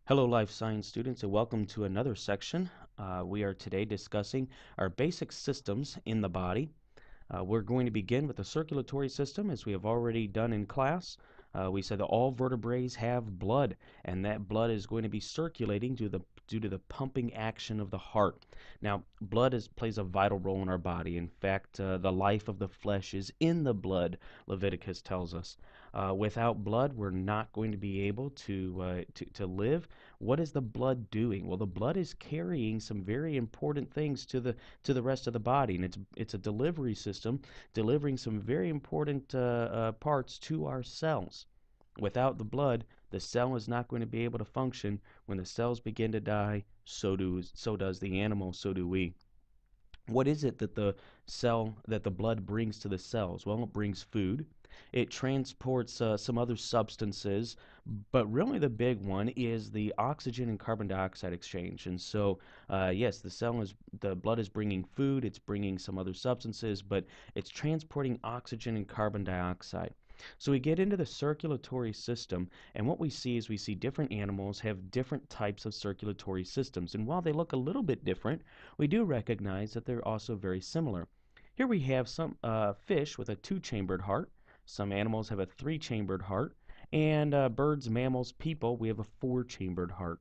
Hello, life science students, and welcome to another section. We are today discussing our basic systems in the body. We're going to begin with the circulatory system, as we have already done in class. We said that all vertebrates have blood, and that blood is going to be circulating due to the pumping action of the heart. Now, plays a vital role in our body. In fact, the life of the flesh is in the blood, Leviticus tells us. Without blood, we're not going to be able to live. What is the blood doing? Well, the blood is carrying some very important things to the rest of the body, and it's a delivery system delivering some very important parts to our cells. Without the blood, the cell is not going to be able to function. When the cells begin to die, so does the animal, so do we. What is it that the blood brings to the cells? Well, it brings food. It transports some other substances, but really the big one is the oxygen and carbon dioxide exchange. And so, yes, the blood is bringing food, it's bringing some other substances, but it's transporting oxygen and carbon dioxide. So we get into the circulatory system, and what we see different animals have different types of circulatory systems. And while they look a little bit different, we do recognize that they're also very similar. Here we have some fish with a two-chambered heart. Some animals have a three-chambered heart. And birds, mammals, people, we have a four-chambered heart.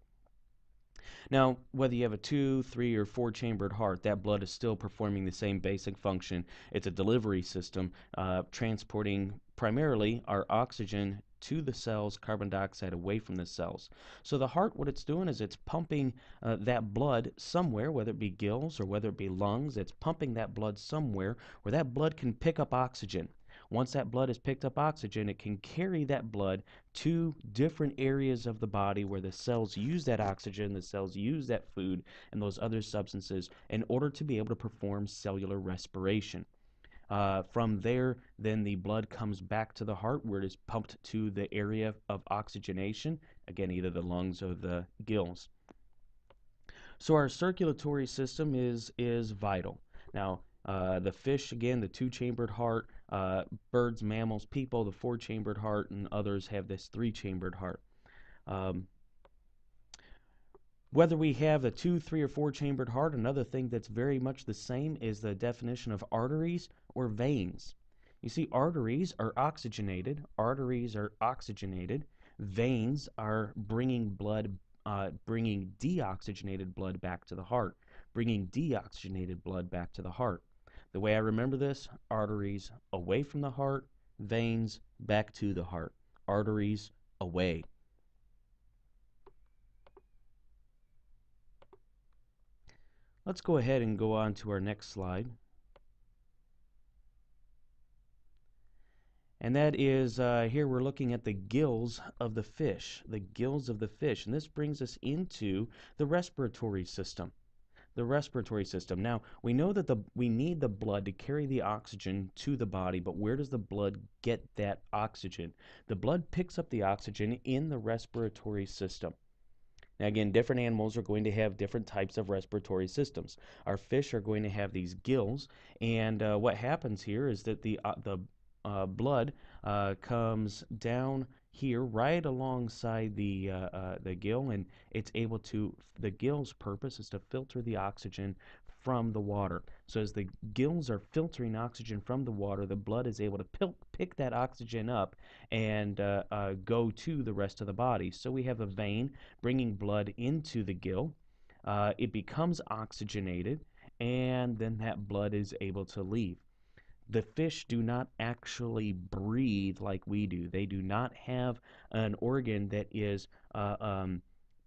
Now, whether you have a two, three, or four-chambered heart, that blood is still performing the same basic function. It's a delivery system transporting primarily our oxygen to the cells, carbon dioxide away from the cells. So the heart, what it's doing is it's pumping that blood somewhere, whether it be gills or whether it be lungs, it's pumping that blood somewhere where that blood can pick up oxygen. Once that blood has picked up oxygen, it can carry that blood to different areas of the body where the cells use that oxygen, the cells use that food, and those other substances in order to be able to perform cellular respiration. From there, then the blood comes back to the heart where it is pumped to the area of oxygenation, again, either the lungs or the gills. So our circulatory system is vital. Now, the fish, again, the two-chambered heart, birds, mammals, people, the four-chambered heart, and others have this three-chambered heart. Um, Whether we have a two, three, or four-chambered heart, another thing that's very much the same is the definition of arteries or veins. You see, arteries are oxygenated, veins are bringing deoxygenated blood back to the heart, bringing deoxygenated blood back to the heart. The way I remember this, arteries away from the heart, veins back to the heart, arteries away. Let's go ahead and go on to our next slide. And that is, here we're looking at the gills of the fish, the gills of the fish. And this brings us into the respiratory system. The respiratory system. Now, we know that we need the blood to carry the oxygen to the body, but where does the blood get that oxygen? The blood picks up the oxygen in the respiratory system. Now, again, different animals are going to have different types of respiratory systems. Our fish are going to have these gills, and what happens here is that the blood comes down here right alongside the gill, and it's able to. The gill's purpose is to filter the oxygen from the water. So as the gills are filtering oxygen from the water, the blood is able to pick that oxygen up and go to the rest of the body. So we have a vein bringing blood into the gill. It becomes oxygenated, and then that blood is able to leave. The fish do not actually breathe like we do. They do not have an organ that is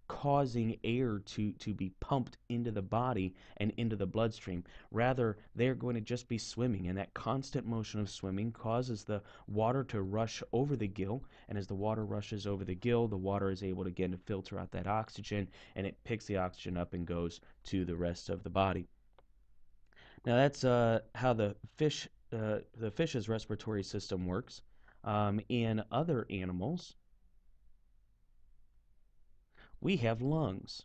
causing air to be pumped into the body and into the bloodstream. Rather, they're going to just be swimming, and that constant motion of swimming causes the water to rush over the gill. And as the water rushes over the gill, the water is able again to filter out that oxygen, and it picks the oxygen up and goes to the rest of the body. Now that's how the fish's respiratory system works. In other animals, we have lungs.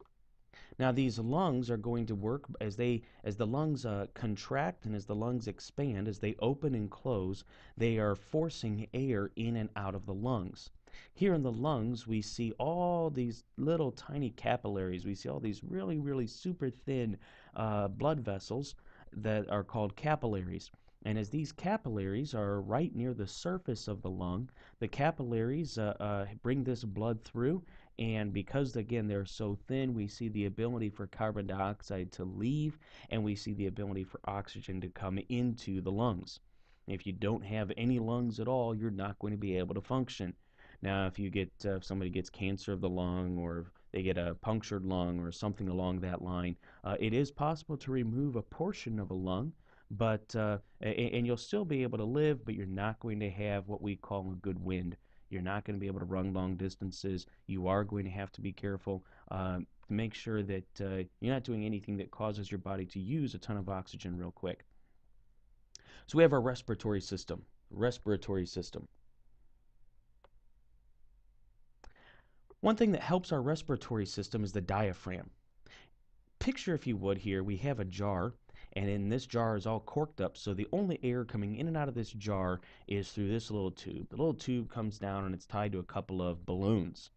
Now these lungs are going to work as the lungs contract and as the lungs expand, as they open and close, they are forcing air in and out of the lungs. Here in the lungs, we see all these little tiny capillaries. We see all these really, really super thin blood vessels that are called capillaries. And as these capillaries are right near the surface of the lung, the capillaries bring this blood through. And because, again, they're so thin, we see the ability for carbon dioxide to leave, and we see the ability for oxygen to come into the lungs. If you don't have any lungs at all, you're not going to be able to function. Now, if somebody gets cancer of the lung, or they get a punctured lung or something along that line, it is possible to remove a portion of a lung, but and you'll still be able to live, but you're not going to have what we call a good wind. You're not going to be able to run long distances. You are going to have to be careful to make sure that you're not doing anything that causes your body to use a ton of oxygen real quick. So we have our respiratory system. Respiratory system. One thing that helps our respiratory system is the diaphragm. Picture, if you would, here we have a jar, and in this jar is all corked up, so the only air coming in and out of this jar is through this little tube. The little tube comes down and it's tied to a couple of balloons.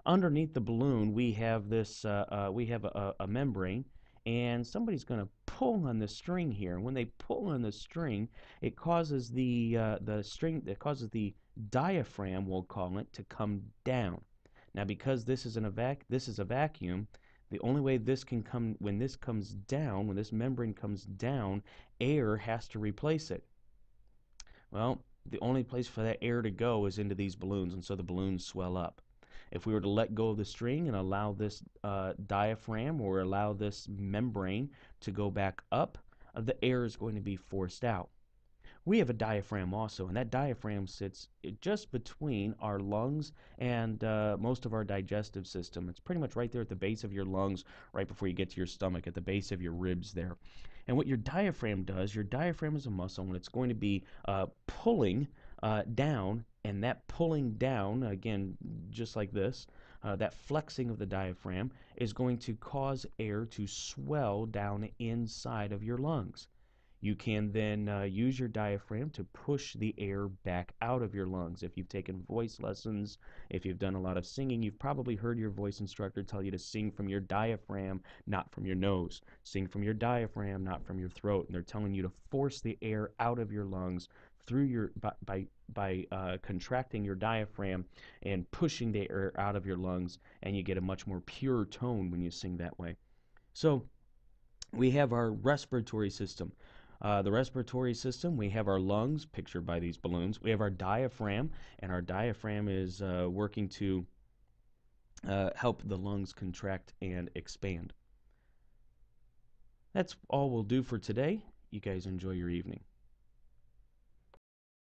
Underneath the balloon, we have a membrane, and somebody's going to pull on the string here. When they pull on the string, it causes the diaphragm, we'll call it, to come down. Now, because this is a vacuum, the only way this can come, when this comes down, when this membrane comes down, air has to replace it. Well, the only place for that air to go is into these balloons, and so the balloons swell up. If we were to let go of the string and allow this diaphragm, or allow this membrane to go back up, the air is going to be forced out. We have a diaphragm also, and that diaphragm sits just between our lungs and most of our digestive system. It's pretty much right there at the base of your lungs, right before you get to your stomach, at the base of your ribs there. And what your diaphragm does, your diaphragm is a muscle, and it's going to be pulling down, and that pulling down, again, just like this, that flexing of the diaphragm is going to cause air to swell down inside of your lungs. You can then use your diaphragm to push the air back out of your lungs. If you've taken voice lessons, if you've done a lot of singing, you've probably heard your voice instructor tell you to sing from your diaphragm, not from your nose. Sing from your diaphragm, not from your throat. And they're telling you to force the air out of your lungs through your by contracting your diaphragm and pushing the air out of your lungs, and you get a much more pure tone when you sing that way. So we have our respiratory system. The respiratory system, we have our lungs, pictured by these balloons. We have our diaphragm, and our diaphragm is working to help the lungs contract and expand. That's all we'll do for today. You guys enjoy your evening.